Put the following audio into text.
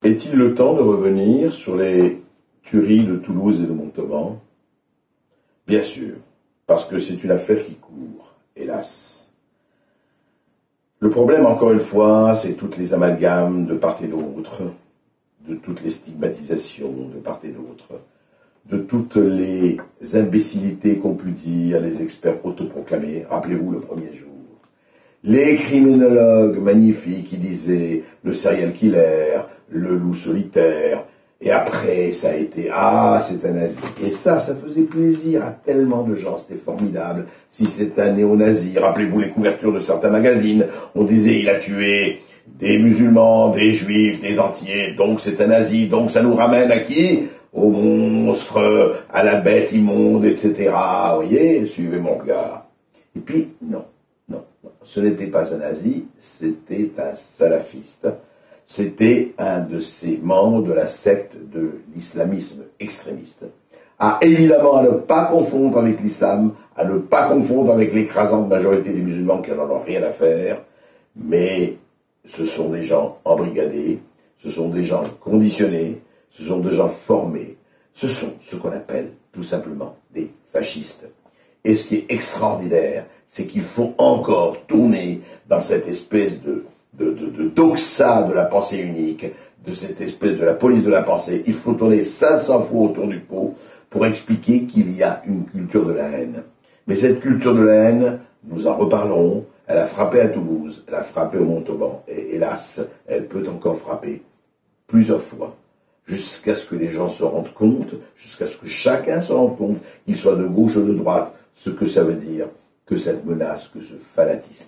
Est-il le temps de revenir sur les tueries de Toulouse et de Montauban? Bien sûr, parce que c'est une affaire qui court, hélas. Le problème, encore une fois, c'est toutes les amalgames de part et d'autre, de toutes les stigmatisations de part et d'autre, de toutes les imbécilités qu'ont pu dire les experts autoproclamés. Rappelez-vous le premier jour. Les criminologues magnifiques qui disaient le serial killer, le loup solitaire, et après ça a été « Ah, c'est un nazi ». Et ça faisait plaisir à tellement de gens, c'était formidable. Si c'est un néo-nazi, rappelez-vous les couvertures de certains magazines, on disait « Il a tué des musulmans, des juifs, des entiers, donc c'est un nazi, donc ça nous ramène à qui ? Au monstre, à la bête immonde, etc. » Vous voyez, suivez mon regard. Et puis, non. Non, ce n'était pas un nazi, c'était un salafiste. C'était un de ces membres de la secte de l'islamisme extrémiste. Évidemment, à ne pas confondre avec l'islam, à ne pas confondre avec l'écrasante majorité des musulmans qui n'en ont rien à faire, mais ce sont des gens embrigadés, ce sont des gens conditionnés, ce sont des gens formés, ce sont ce qu'on appelle tout simplement des fascistes. Et ce qui est extraordinaire, c'est qu'il faut encore tourner dans cette espèce de doxa de la pensée unique, de cette espèce de la police de la pensée. Il faut tourner 500 fois autour du pot pour expliquer qu'il y a une culture de la haine. Mais cette culture de la haine, nous en reparlerons, elle a frappé à Toulouse, elle a frappé au Montauban, et hélas, elle peut encore frapper plusieurs fois, jusqu'à ce que les gens se rendent compte, jusqu'à ce que chacun se rende compte, qu'il soit de gauche ou de droite, ce que ça veut dire que cette menace, que ce fanatisme.